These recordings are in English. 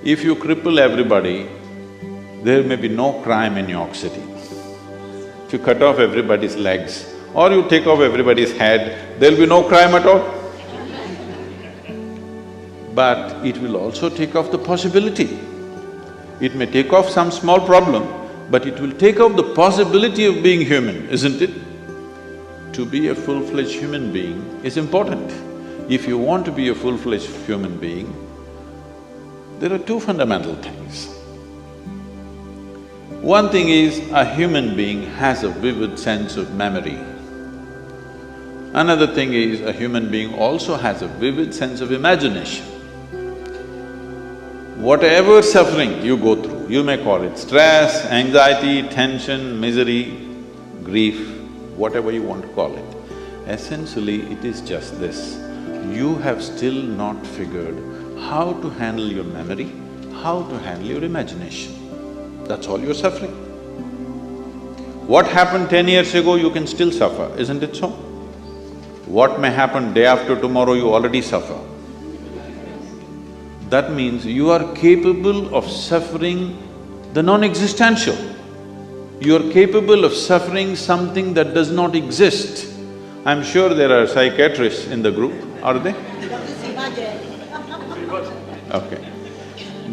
If you cripple everybody, there may be no crime in York City. If you cut off everybody's legs or you take off everybody's head, there'll be no crime at all. But it will also take off the possibility. It may take off some small problem, but it will take off the possibility of being human, isn't it? To be a full-fledged human being is important. If you want to be a full-fledged human being, there are two fundamental things. One thing is, a human being has a vivid sense of memory. Another thing is, a human being also has a vivid sense of imagination. Whatever suffering you go through, you may call it stress, anxiety, tension, misery, grief, whatever you want to call it, essentially it is just this. You have still not figured how to handle your memory, how to handle your imagination. That's all you're suffering. What happened 10 years ago, you can still suffer, isn't it so? What may happen day after tomorrow, you already suffer. That means you are capable of suffering the non-existential. You are capable of suffering something that does not exist. I'm sure there are psychiatrists in the group, are they? Okay.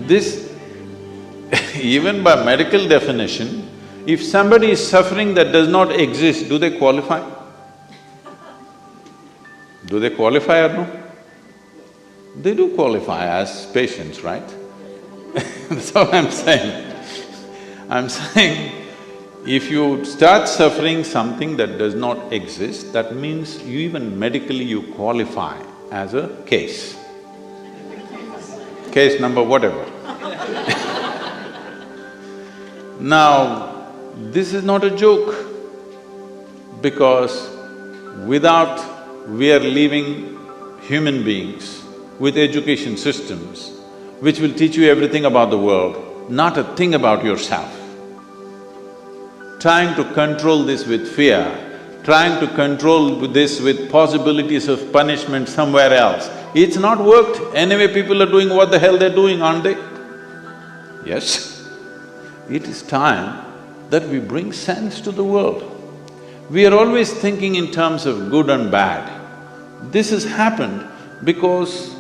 This, even by medical definition, if somebody is suffering that does not exist, do they qualify? Do they qualify or no? They do qualify as patients, right? That's all I'm saying. I'm saying, if you start suffering something that does not exist, that means you even medically you qualify as a case. Case number whatever. Now, this is not a joke, because we are leaving human beings with education systems which will teach you everything about the world, not a thing about yourself. Trying to control this with fear, trying to control this with possibilities of punishment somewhere else, it's not worked. Anyway, people are doing what the hell they're doing, aren't they? Yes. It is time that we bring sense to the world. We are always thinking in terms of good and bad. This has happened because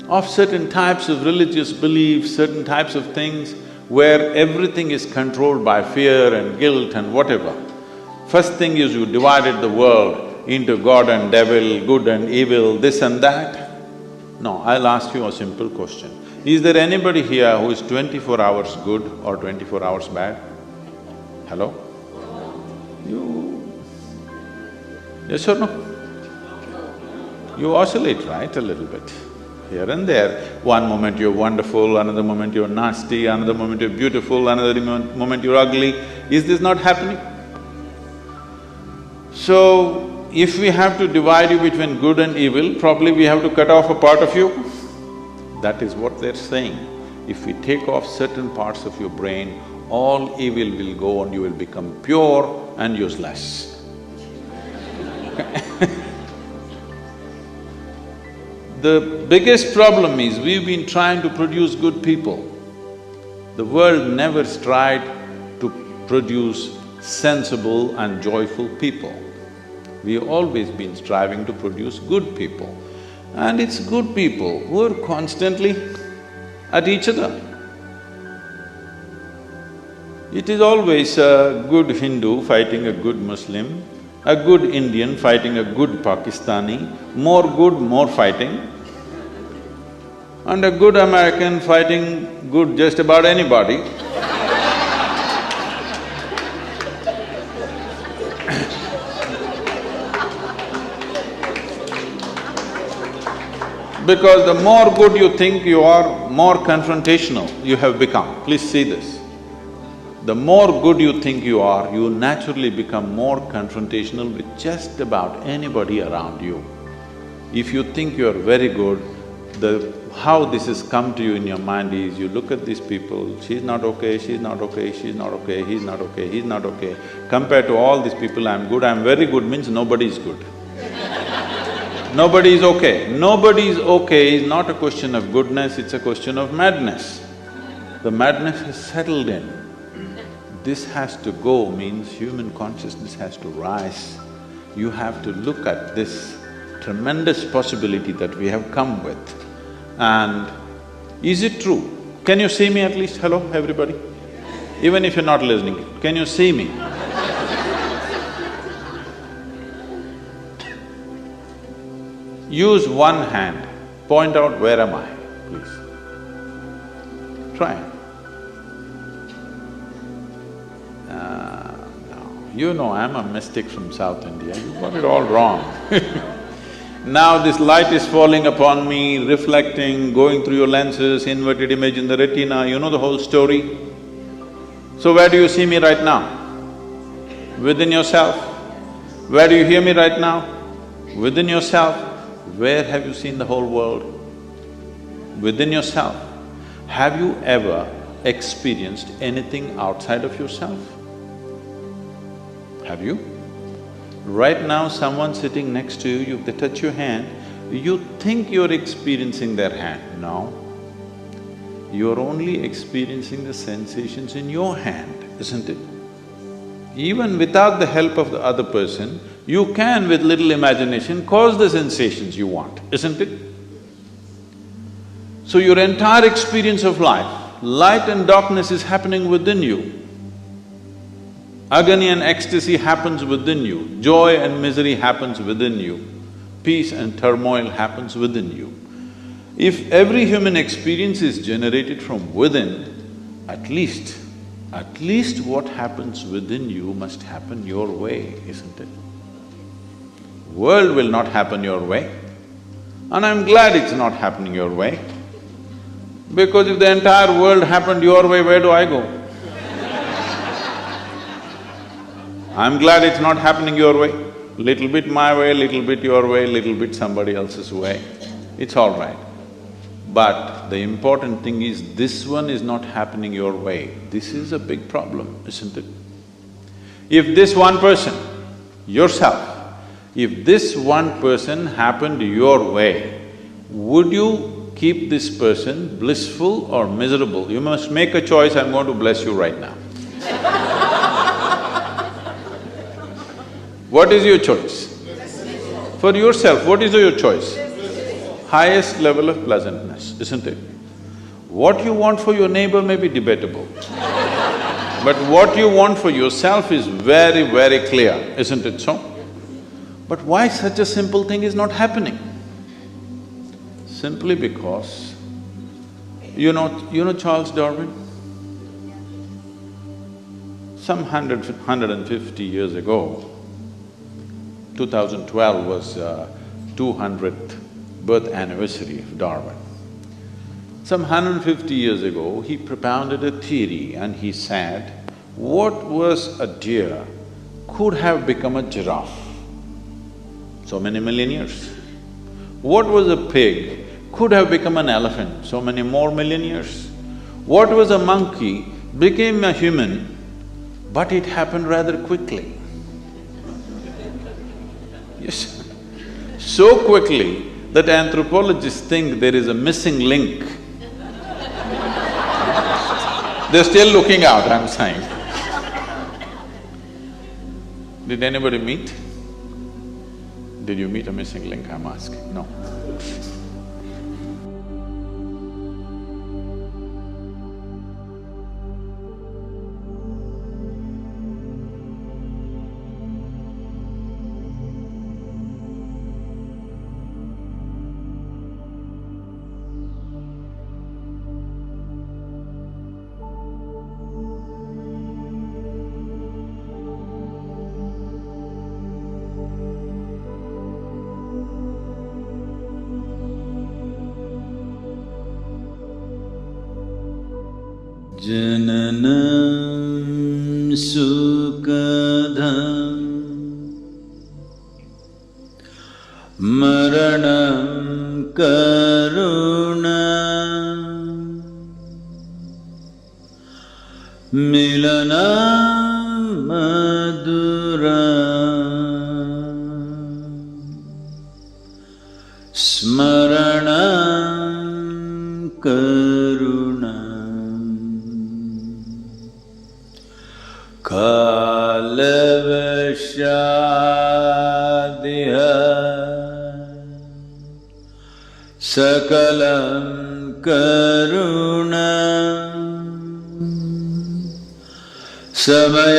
of certain types of religious beliefs, certain types of things where everything is controlled by fear and guilt and whatever. First thing is you divided the world into God and devil, good and evil, this and that. No, I'll ask you a simple question. Is there anybody here who is 24 hours good or 24 hours bad? Hello? You… yes or no? You oscillate, right, a little bit, here and there. One moment you're wonderful, another moment you're nasty, another moment you're beautiful, another moment you're ugly. Is this not happening? So, if we have to divide you between good and evil, probably we have to cut off a part of you. That is what they're saying. If we take off certain parts of your brain, all evil will go and you will become pure and useless. The biggest problem is we've been trying to produce good people. The world never tried to produce sensible and joyful people. We've always been striving to produce good people. And it's good people who are constantly at each other. It is always a good Hindu fighting a good Muslim, a good Indian fighting a good Pakistani, more good, more fighting, and a good American fighting good just about anybody. Because the more good you think you are, more confrontational you have become. Please see this. The more good you think you are, you naturally become more confrontational with just about anybody around you. If you think you're very good, how this has come to you in your mind is, you look at these people, she's not okay, she's not okay, she's not okay, he's not okay, he's not okay. Compared to all these people, I'm good, I'm very good means nobody is good. Nobody is okay. Nobody is okay is not a question of goodness, it's a question of madness. The madness has settled in. This has to go means human consciousness has to rise. You have to look at this tremendous possibility that we have come with. And is it true? Can you see me at least? Hello, everybody? Even if you're not listening, can you see me? Use one hand, point out where am I, please. Try. No. You know I'm a mystic from South India, you got it all wrong. Now this light is falling upon me, reflecting, going through your lenses, inverted image in the retina, you know the whole story. So where do you see me right now? Within yourself. Where do you hear me right now? Within yourself. Where have you seen the whole world? Within yourself. Have you ever experienced anything outside of yourself? Have you? Right now, someone sitting next to you, they touch your hand, you think you're experiencing their hand. No. You're only experiencing the sensations in your hand, isn't it? Even without the help of the other person, you can, with little imagination, cause the sensations you want, isn't it? So your entire experience of life, light and darkness is happening within you. Agony and ecstasy happens within you, joy and misery happens within you, peace and turmoil happens within you. If every human experience is generated from within, at least what happens within you must happen your way, isn't it? World will not happen your way, and I'm glad it's not happening your way, because if the entire world happened your way, where do I go? I'm glad it's not happening your way. Little bit my way, little bit your way, little bit somebody else's way, it's all right. But the important thing is, this one is not happening your way. This is a big problem, isn't it? If this one person, yourself, if this one person happened your way, would you keep this person blissful or miserable? You must make a choice, I'm going to bless you right now. What is your choice? For yourself, what is your choice? Highest level of pleasantness, isn't it? What you want for your neighbor may be debatable, but what you want for yourself is very, very clear, isn't it so? But why such a simple thing is not happening? Simply because, you know Charles Darwin? Some 150 years ago, 2012 was 200th birth anniversary of Darwin. Some 150 years ago, he propounded a theory and he said, what was a deer could have become a giraffe? So many million years. What was a pig could have become an elephant? So many more million years. What was a monkey became a human, but it happened rather quickly. Yes, so quickly that anthropologists think there is a missing link. They're still looking out, I'm saying. Did anybody meet? Did you meet a missing link, I'm asking? No. Jananam sukadham maranam karunam milanam maduram smaranam karunam kalavashadiha sakalam karunam samayadipate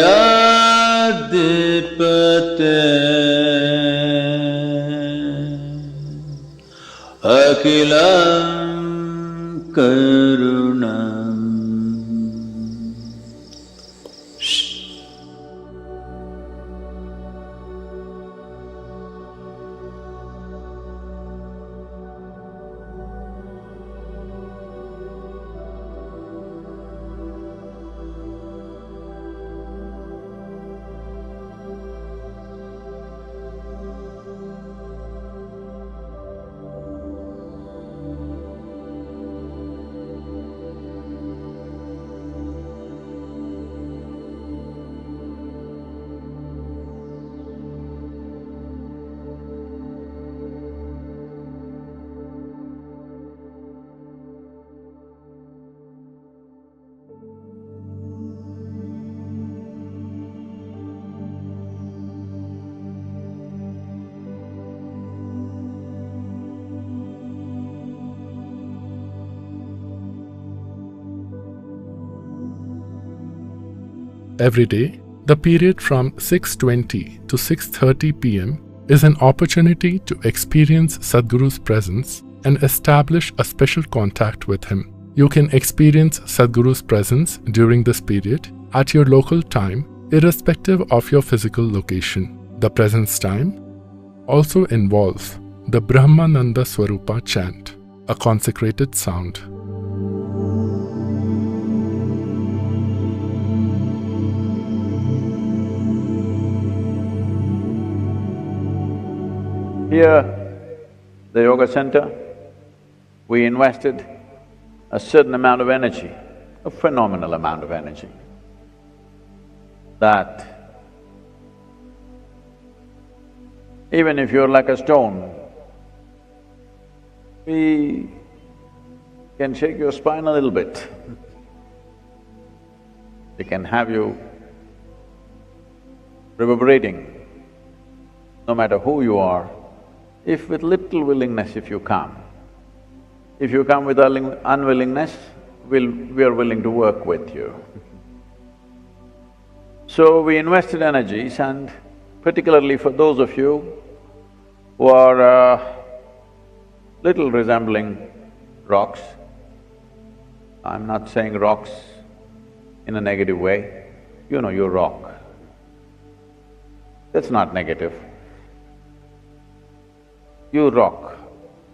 akilam karunam. Every day, the period from 6:20 to 6:30 p.m. is an opportunity to experience Sadhguru's presence and establish a special contact with him. You can experience Sadhguru's presence during this period at your local time, irrespective of your physical location. The presence time also involves the Brahmananda Swarupa chant, a consecrated sound. Here, the Yoga Center, we invested a certain amount of energy, a phenomenal amount of energy, that even if you're like a stone, we can shake your spine a little bit. We can have you reverberating, no matter who you are. If with little willingness if you come. If you come with unwillingness, we are willing to work with you. So we invested energies, and particularly for those of you who are little resembling rocks, I'm not saying rocks in a negative way, you know you're rock. That's not negative. You rock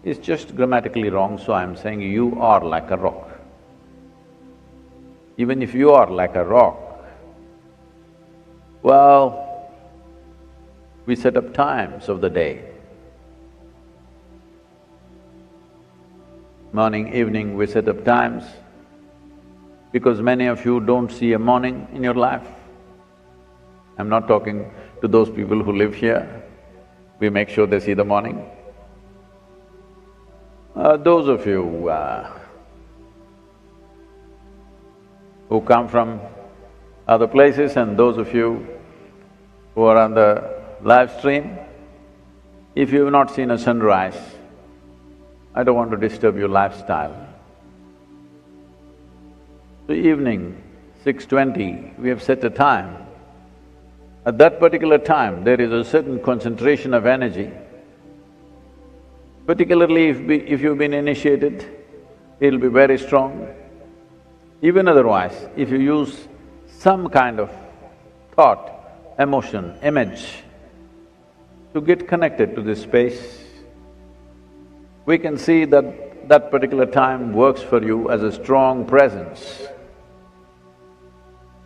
is just grammatically wrong, so I'm saying you are like a rock. Even if you are like a rock, well, we set up times of the day. Morning, evening, we set up times because many of you don't see a morning in your life. I'm not talking to those people who live here, we make sure they see the morning. Those of you who come from other places and those of you who are on the live stream, if you've not seen a sunrise, I don't want to disturb your lifestyle. So evening, 6:20, we have set a time. At that particular time, there is a certain concentration of energy. Particularly if you've been initiated, it'll be very strong. Even otherwise, if you use some kind of thought, emotion, image to get connected to this space, we can see that that particular time works for you as a strong presence.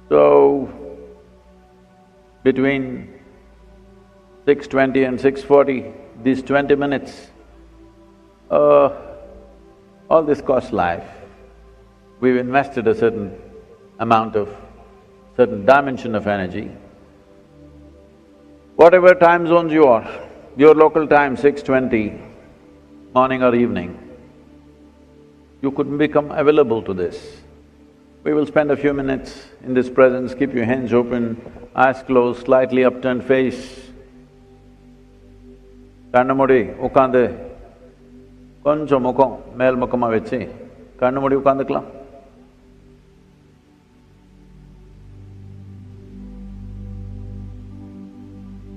So, between 6:20 and 6:40, these 20 minutes, all this costs life. We've invested a certain amount of, certain dimension of energy. Whatever time zones you are, your local time, 6:20, morning or evening, you could become available to this. We will spend a few minutes in this presence. Keep your hands open, eyes closed, slightly upturned face. கண்ணு மூடி உட்காந்து கொஞ்சம் முகம் மேல் முகமா வச்சு கண்ணு மூடி உட்காந்துக்கலாம்.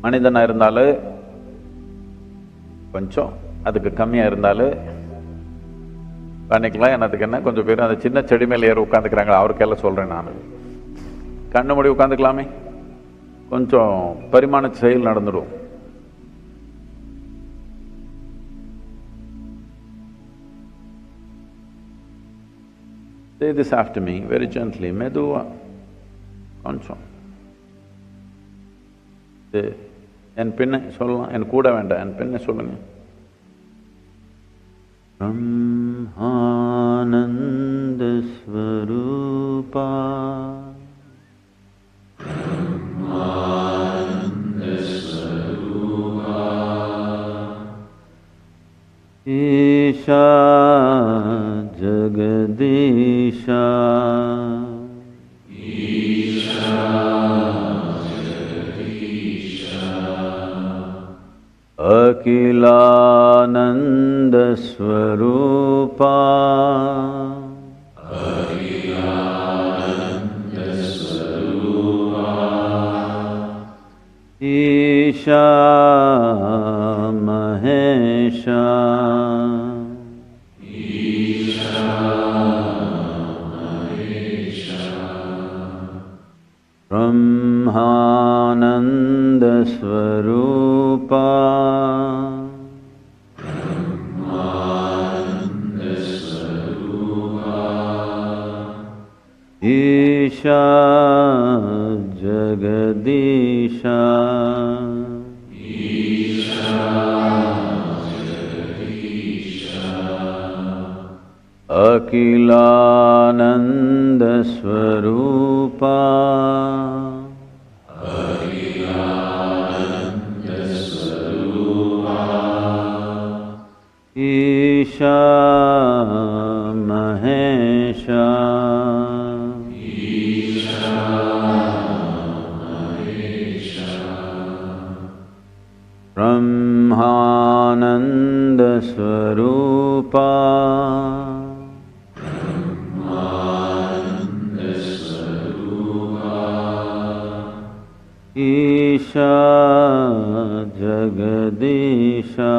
மனிதனா இருந்தாலும் கொஞ்சம், அதுக்கு கம்மியா இருந்தாலும் பண்ணிக்கலாம். என்னதுக்கு என்ன, கொஞ்சம் பேர் அந்த சின்ன செடி மேலே ஏற உட்காந்துக்கிறாங்களா, அவருக்கெல்லாம் சொல்றேன் நான். கண்ணு மூடி உட்காந்துக்கலாமே, கொஞ்சம் பரிமாண செயல் நடந்துடும். Say this after me very gently, மெதுவா கொஞ்சம். என் பின்ன சொல்லலாம், என் கூட வேண்டாம், என் பின்ன சொல்லுங்க. பிரம்மானந்த ஸ்வரூபா ஈஷா ஜகதீஷா अखिलानंद स्वरूपा ईशा महेशा ब्रह्मानंद स्वरूपा ईशा जगदीशा अखिलानंद स्वरूपा ईशा महेशा ब्रह्मानंद स्वरूपा ईशा जगदीशा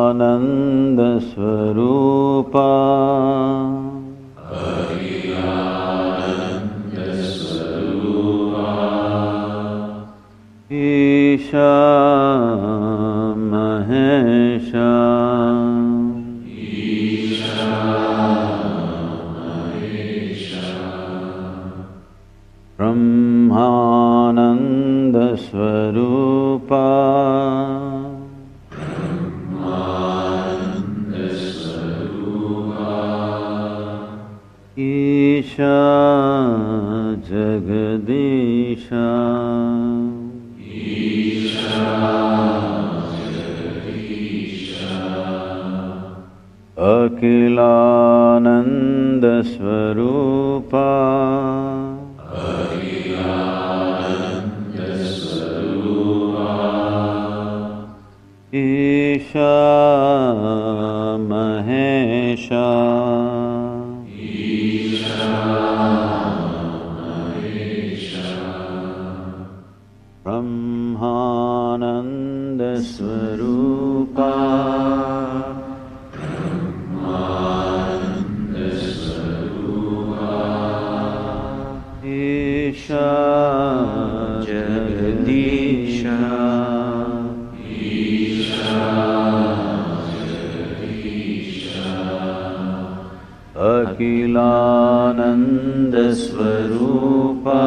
अखिलानंद स्वरूपा ईशा महेशा ब्रह्मानंद स्वरूपा ईशा जगदीशा अखिलानंद स्वरूपा ईशा महेशा ब्रह्मानंद स्वरूपा ईशा जगदीशा अखिलानंद स्वरूपा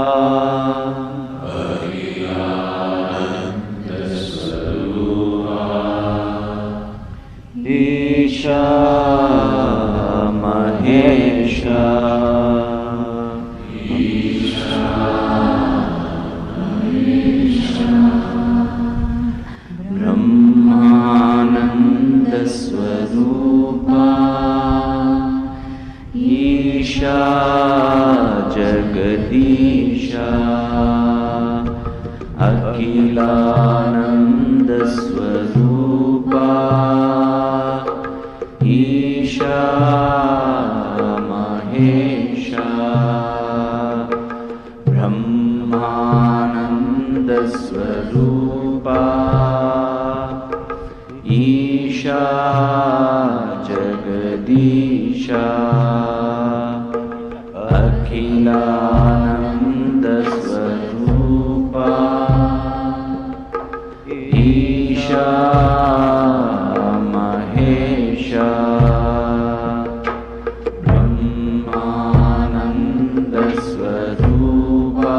ईशा महेशा Swarupa Isha Jagadisha Akhilananda Swarupa Isha Mahesha Brahmananda Swarupa Isha Jagadisha Akhilananda Swarupa Isha Mahesha Brahmananda Swarupa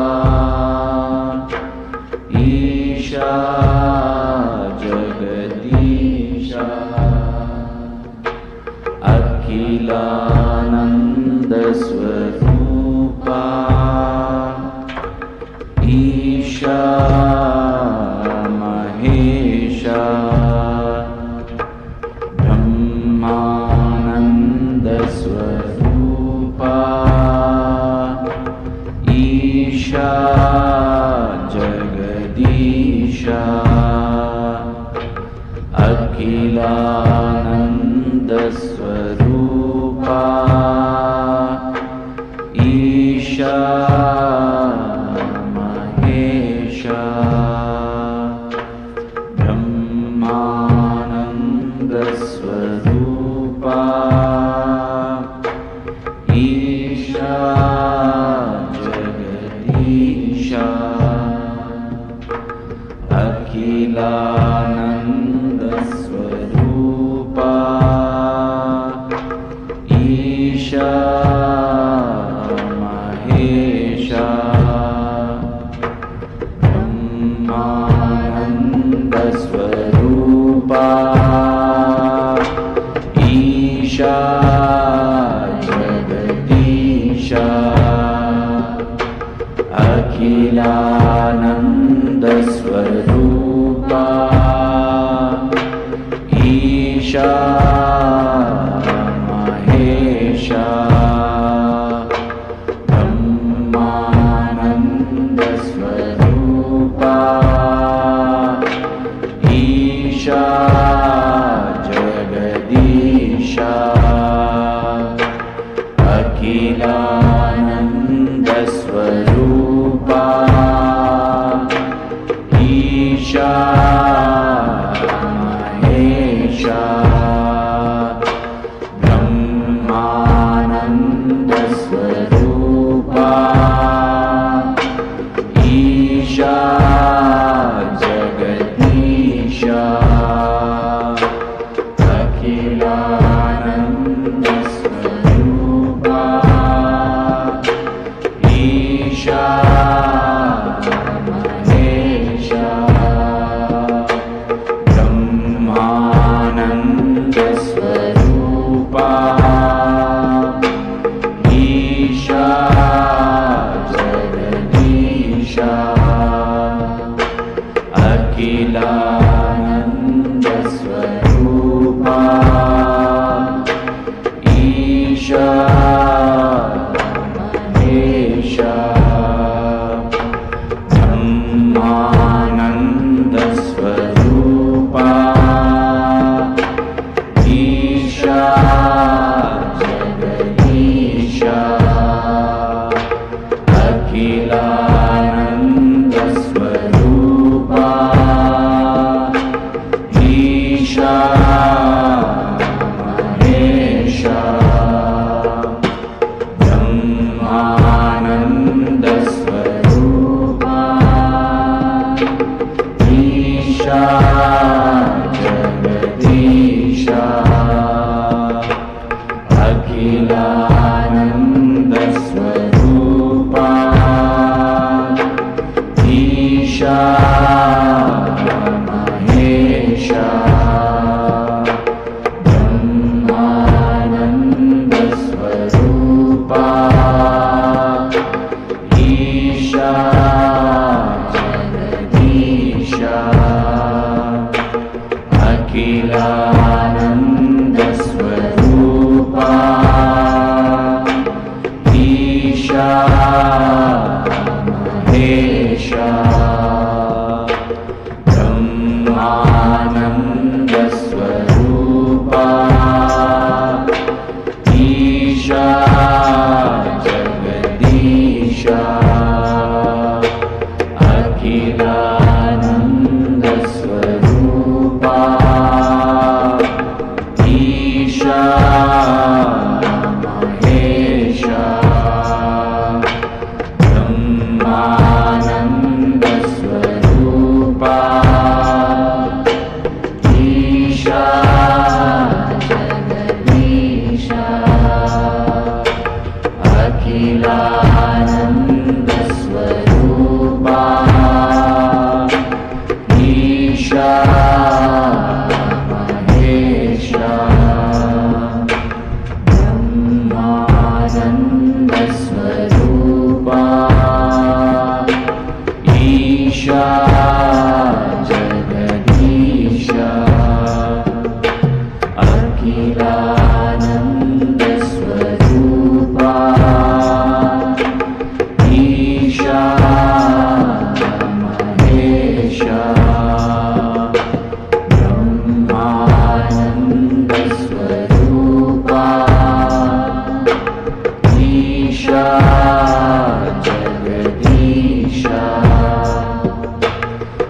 Isha Jagadisha Akhilananda Swarupa Isha Mahesha Brahmananda Swarupa Isha Jagadisha Akhilananda Swarupa Isha Mahesha Brahmananda Swarupa Isha Jagadisha Akhilananda Swarupa Isha Mahesha Brahmananda Swarupa Isha Jagadisha Akhilananda Swarupa Isha Mahesha Brahmananda Swarupa Isha Jagadisha Akhilananda Swarupa Isha Mahesha Brahmananda Swarupa Isha Jagadisha Akhilananda Swarupa Isha Mahesha Brahmananda Swarupa Isha Jagadisha Akhilananda Swarupa Isha Mahesha Brahmananda Swarupa Isha Jagadisha Akhilananda Swarupa Isha Mahesha Brahmananda Swarupa Isha Jagadisha Akhilanandasvarupa Isha Mahesha Brahmanandasvarupa Isha Jagadisha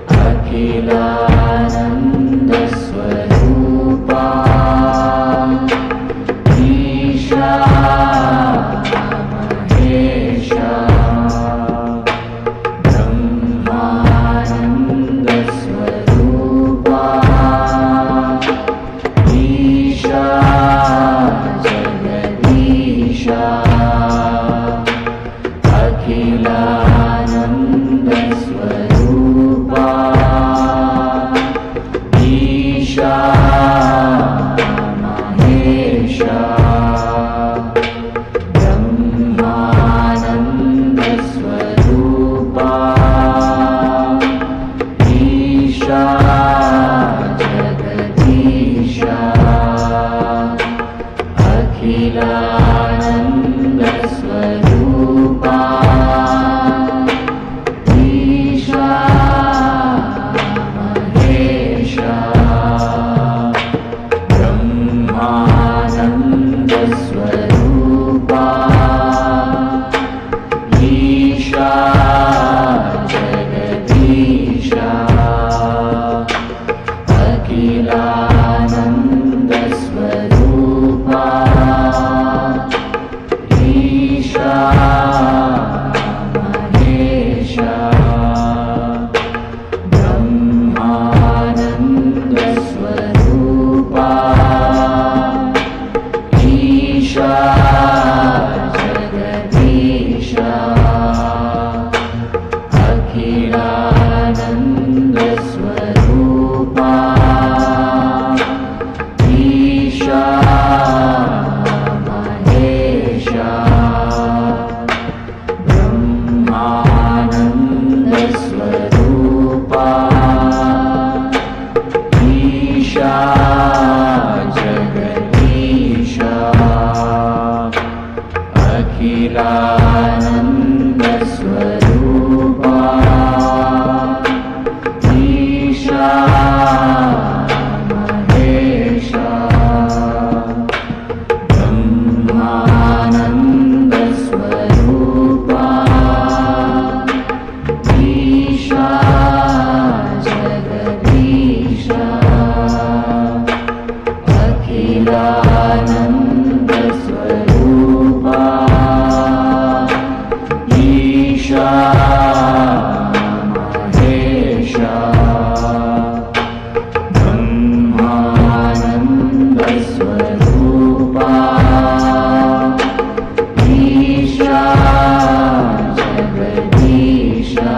Akhilanandasvarupa Isha Mahesha Brahmanandasvarupa Isha Jagadisha Akhilanandasvarupa Isha Mahesha Brahmanandasvarupa Isha Jagadisha Akhilanandasvarupa Isha Mahesha Brahmanandasvarupa Isha Jagadisha Akhilanandasvarupa Isha Mahesha Brahmanandasvarupa Isha Jagadisha Akhilanandasvarupa Isha Mahesha Brahmanandasvarupa Isha Jagadisha Akhilanandasvarupa Isha Mahesha Brahmanandasvarupa Isha Jagadisha Akhilanandasvarupa Isha Mahesha Brahmanandasvarupa Isha Jagadisha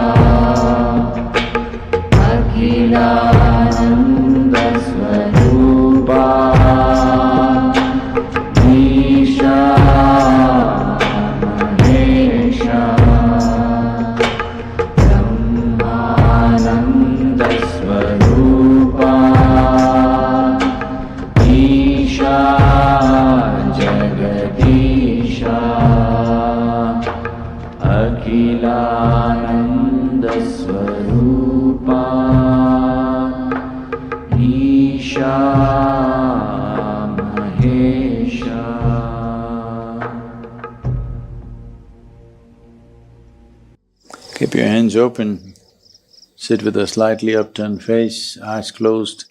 Akhilanandasvarupa Isha Mahesha Brahmanandasvarupa Isha Jagadisha Akhilanandasvarupa Isha Mahesha. Keep your hands open, sit with a slightly upturned face, eyes closed.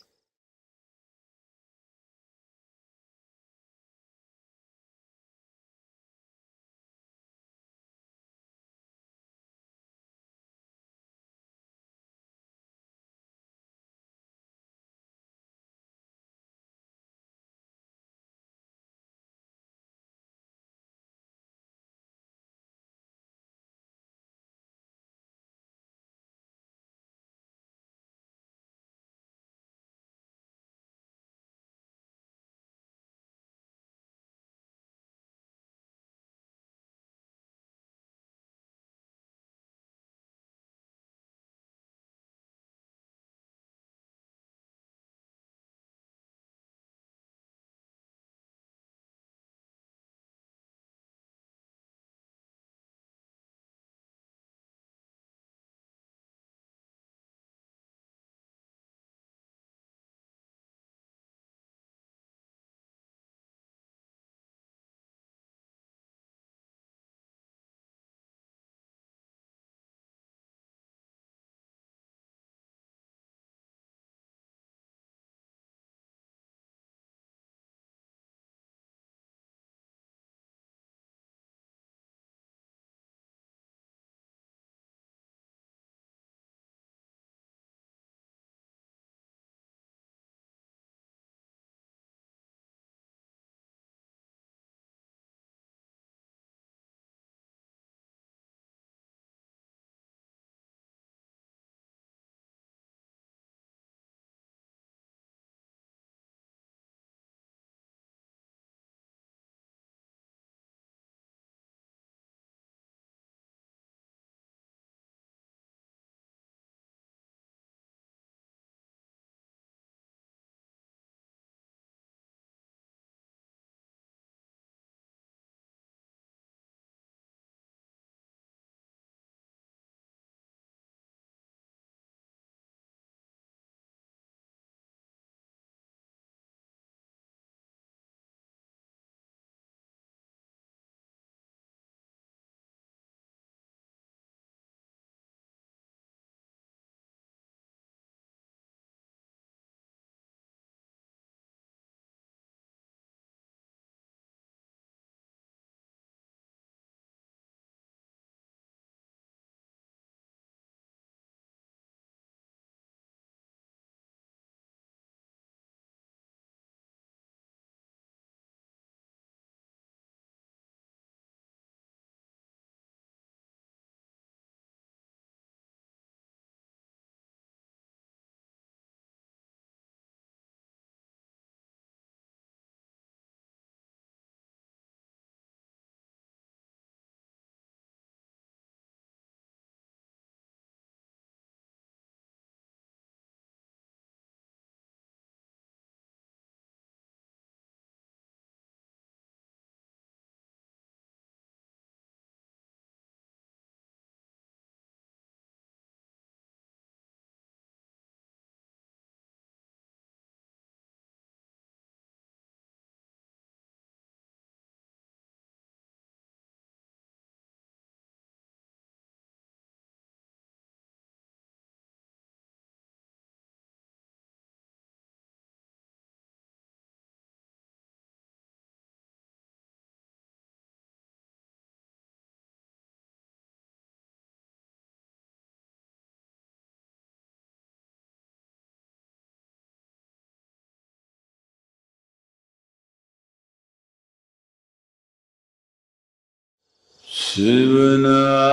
Shivanage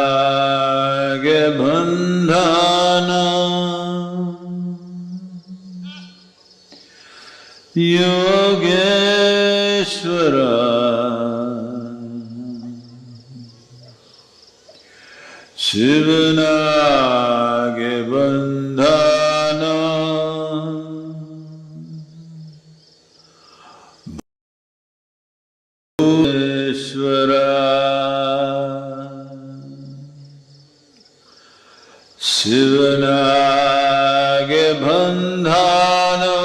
bandhana Yogeshwara Shivanage bandhana Yogeshwara Shivanage bandhana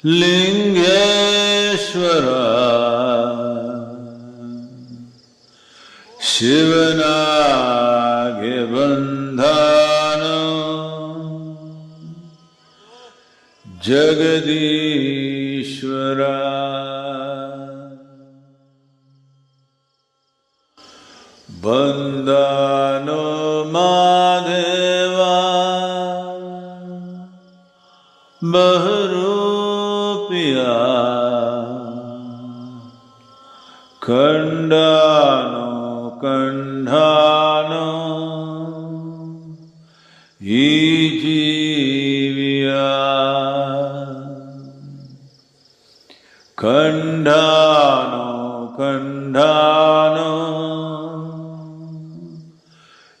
Lingeshwara Shivanage bandhana Jagadishwara Bandhano Madheva Baharupiya Kandano Kandhano Ijiviya Kandhano Kandhano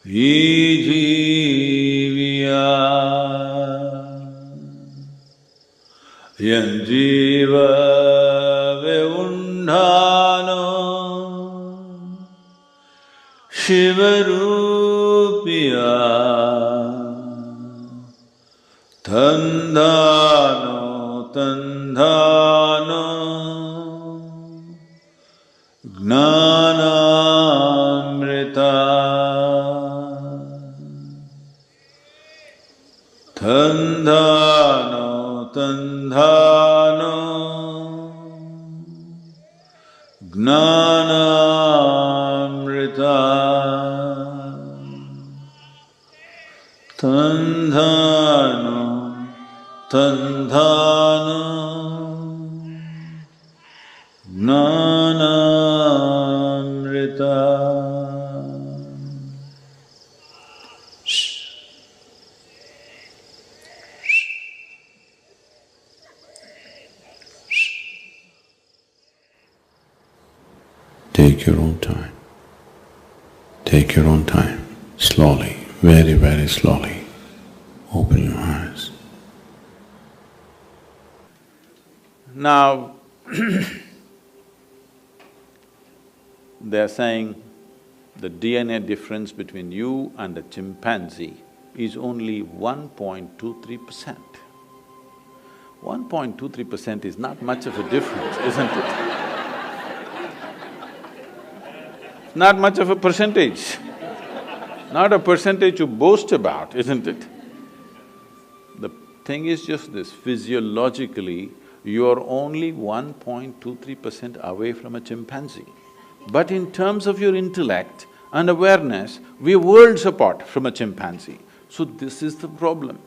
Ijiviya Yanjiva Veundhano Shivarupiya Tandhano Tandhano Gnanamrita Tandhano Tandhano Gnanamrita Tandhano Tandhano Gnanamrita. Take your own time. Take your own time. Slowly, very, very slowly. Open your eyes. Now, they are saying the DNA difference between you and a chimpanzee is only 1.23%. 1.23% is not much of a difference, isn't it? Not much of a percentage. Not a percentage to boast about, isn't it? The thing is just this, physiologically, you are only 1.23% away from a chimpanzee. But in terms of your intellect and awareness, we are worlds apart from a chimpanzee. So this is the problem.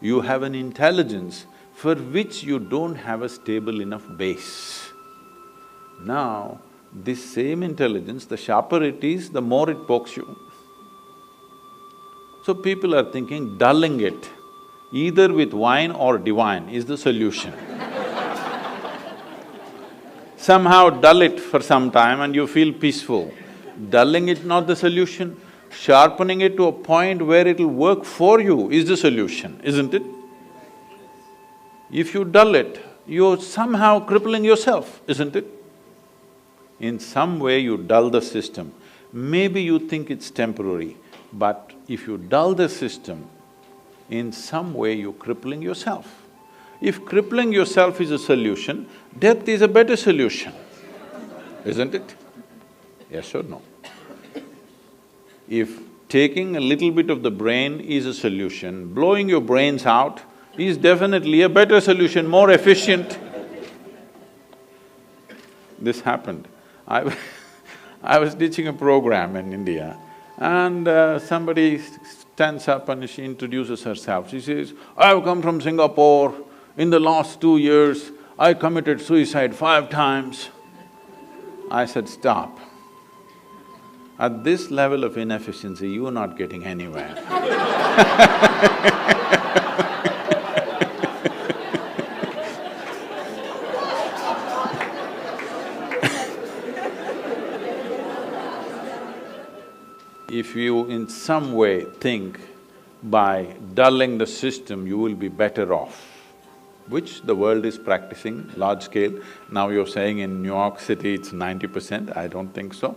You have an intelligence for which you don't have a stable enough base. Now, this same intelligence, the sharper it is, the more it pokes you. So people are thinking dulling it, either with wine or divine, is the solution. Somehow dull it for some time and you feel peaceful. Dulling it not the solution, sharpening it to a point where it'll work for you is the solution, isn't it? If you dull it, you're somehow crippling yourself, isn't it? In some way you dull the system. Maybe you think it's temporary, but if you dull the system, in some way you're crippling yourself. If crippling yourself is a solution, death is a better solution, isn't it? Yes or no? If taking a little bit of the brain is a solution, blowing your brains out is definitely a better solution, more efficient. This happened. I was teaching a program in India and somebody stands up and she introduces herself. She says, "I've come from Singapore. In the last 2 years, I committed suicide 5 times. I said, stop. At this level of inefficiency, you are not getting anywhere. If you in some way think by dulling the system you will be better off, which the world is practicing large scale. Now you're saying in New York City it's 90%, I don't think so.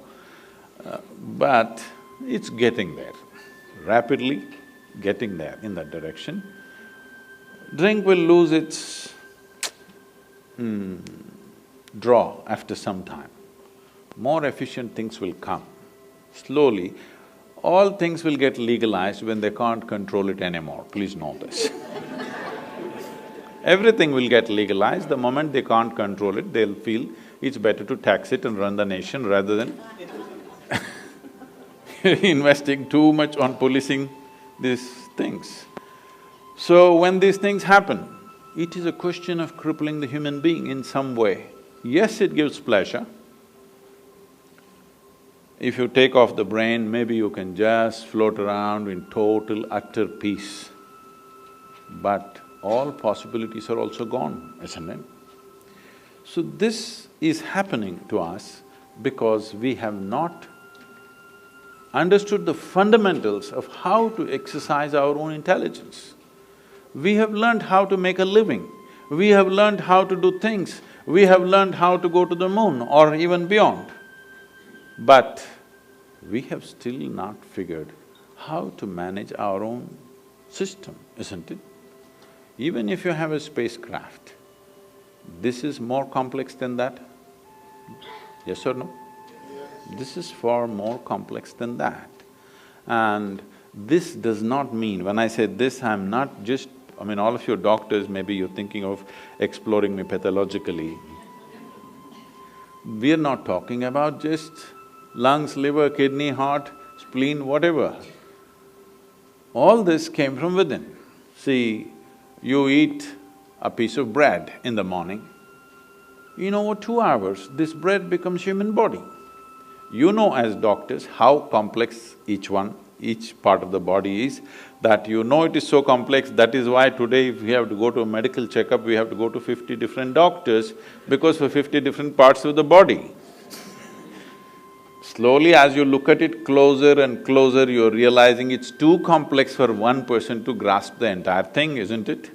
But it's getting there, rapidly getting there in that direction. Drink will lose its draw after some time. More efficient things will come. Slowly, all things will get legalized when they can't control it anymore, please know this. Everything will get legalized, the moment they can't control it, they'll feel it's better to tax it and run the nation rather than investing too much on policing these things. So when these things happen, it is a question of crippling the human being in some way. Yes, it gives pleasure. If you take off the brain, maybe you can just float around in total, utter peace. But all possibilities are also gone, isn't it? So this is happening to us because we have not understood the fundamentals of how to exercise our own intelligence. We have learned how to make a living, we have learned how to do things, we have learned how to go to the moon or even beyond. But we have still not figured how to manage our own system, isn't it? Even if you have a spacecraft, this is more complex than that? Yes or no? This is far more complex than that. And this does not mean, when I say this, I'm not just… I mean, all of you doctors, maybe you're thinking of exploring me pathologically. We're not talking about just lungs, liver, kidney, heart, spleen, whatever. All this came from within. See, you eat a piece of bread in the morning, in over 2 hours, this bread becomes human body. You know as doctors how complex each part of the body is, that you know it is so complex, that is why today if we have to go to a medical checkup, we have to go to 50 different doctors because for 50 different parts of the body. Slowly as you look at it closer and closer, you're realizing it's too complex for one person to grasp the entire thing, isn't it?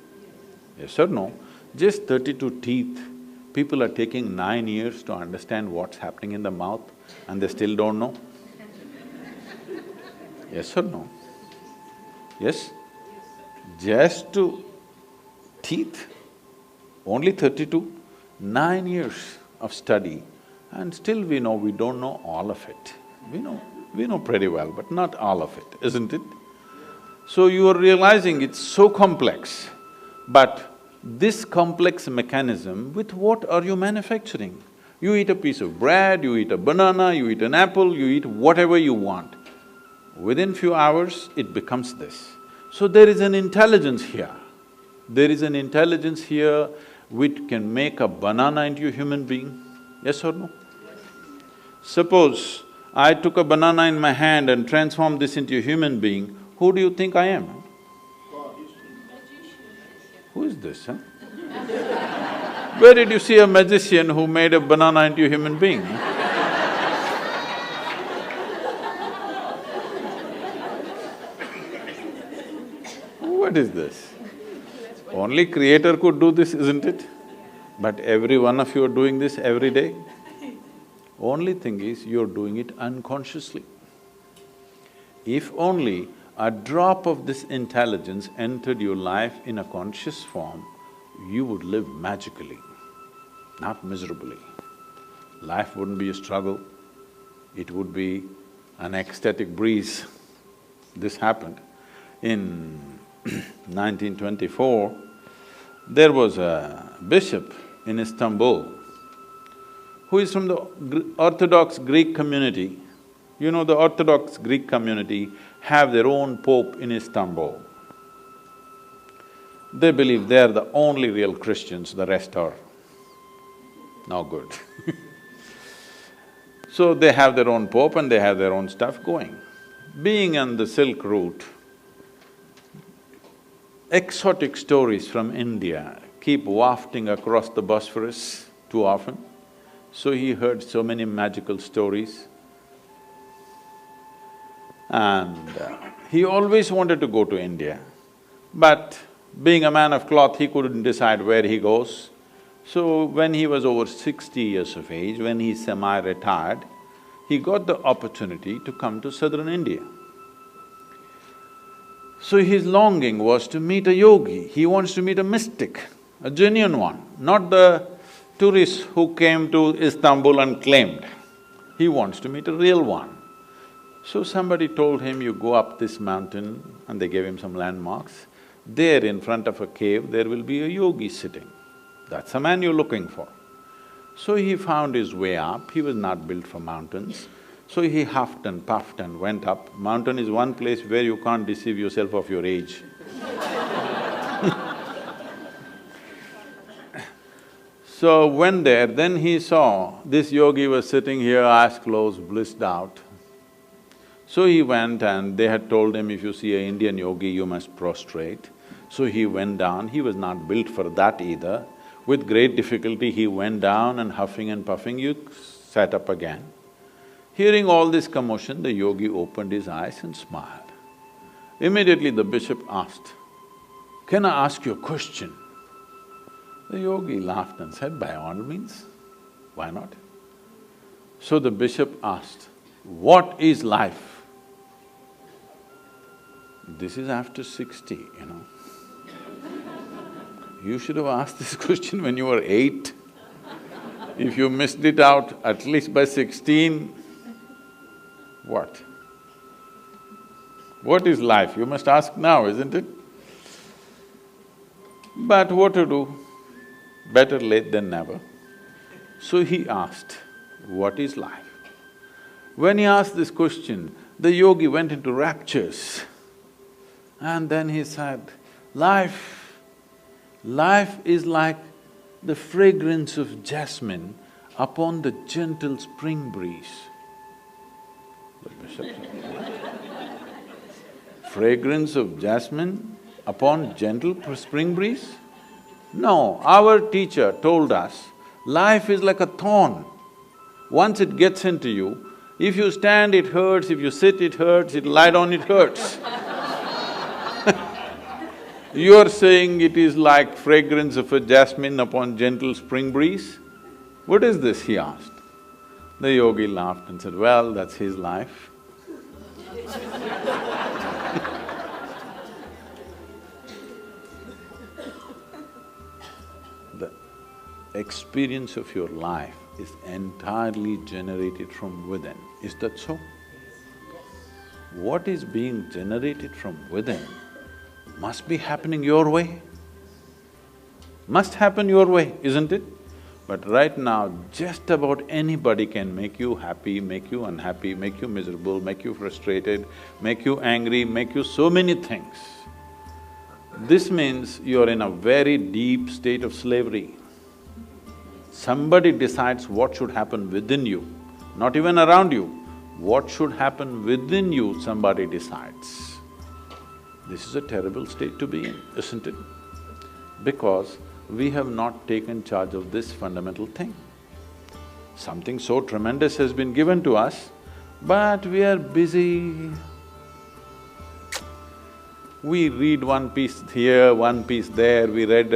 Yes or no? Just 32 teeth, people are taking 9 years to understand what's happening in the mouth and they still don't know. Yes or no? Yes? Just to teeth, only 32, 9 years of study, and still we don't know all of it. We know pretty well, but not all of it, isn't it? So you are realizing it's so complex, but this complex mechanism, with what are you manufacturing? You eat a piece of bread, you eat a banana, you eat an apple, you eat whatever you want. Within few hours, it becomes this. So there is an intelligence here. There is an intelligence here which can make a banana into a human being, yes or no? Suppose I took a banana in my hand and transformed this into a human being, who do you think I am? Who is this, huh? Where did you see a magician who made a banana into a human being? What is this? Only Creator could do this, isn't it? But every one of you are doing this every day. Only thing is, you're doing it unconsciously. If only a drop of this intelligence entered your life in a conscious form, you would live magically, not miserably. Life wouldn't be a struggle, it would be an ecstatic breeze. This happened. In 1924, there was a bishop in Istanbul who is from the Orthodox Greek community. You know, the Orthodox Greek community have their own pope in Istanbul. They believe they are the only real Christians, the rest are no good. So they have their own pope and they have their own stuff going. Being on the Silk Route, exotic stories from India keep wafting across the Bosphorus too often. So he heard so many magical stories. And he always wanted to go to India, but being a man of cloth, he couldn't decide where he goes. So when he was over 60 years of age, when he semi-retired, he got the opportunity to come to southern India. So his longing was to meet a yogi, he wants to meet a mystic, a genuine one, not the tourists who came to Istanbul and claimed. He wants to meet a real one. So somebody told him, you go up this mountain, and they gave him some landmarks. There in front of a cave, there will be a yogi sitting. That's the man you're looking for. So he found his way up, he was not built for mountains. So he huffed and puffed and went up. Mountain is one place where you can't deceive yourself of your age. So went there, then he saw this yogi was sitting here, eyes closed, blissed out. So he went and they had told him, if you see an Indian yogi, you must prostrate. So he went down, he was not built for that either. With great difficulty, he went down and huffing and puffing, you sat up again. Hearing all this commotion, the yogi opened his eyes and smiled. Immediately the bishop asked, "Can I ask you a question?" The yogi laughed and said, "By all means, why not?" So the bishop asked, "What is life?" This is after 60, you know. You should have asked this question when you were 8. If you missed it out at least by 16, what? What is life? You must ask now, isn't it? But what to do? Better late than never. So he asked, "What is life?" When he asked this question, the yogi went into raptures. And then he said, life is like the fragrance of jasmine upon the gentle spring breeze. The bishop said, fragrance of jasmine upon gentle spring breeze? No, our teacher told us, life is like a thorn. Once it gets into you, if you stand, it hurts, if you sit, it hurts, if you lie down, it hurts. You're saying it is like fragrance of a jasmine upon gentle spring breeze? What is this, he asked. The yogi laughed and said, "Well, that's his life." The experience of your life is entirely generated from within, is that so? What is being generated from within must be happening your way. Must happen your way, isn't it? But right now, just about anybody can make you happy, make you unhappy, make you miserable, make you frustrated, make you angry, make you so many things. This means you're in a very deep state of slavery. Somebody decides what should happen within you, not even around you. What should happen within you, somebody decides. This is a terrible state to be in, isn't it? Because we have not taken charge of this fundamental thing. Something so tremendous has been given to us, but we are busy. We read one piece here, one piece there, we read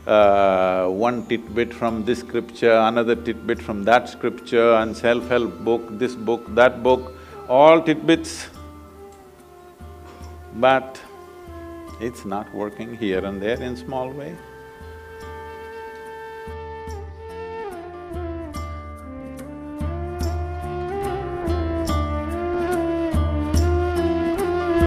one tidbit from this scripture, another tidbit from that scripture, and self-help book, this book, that book, all tidbits. But it's not working here and there in small way.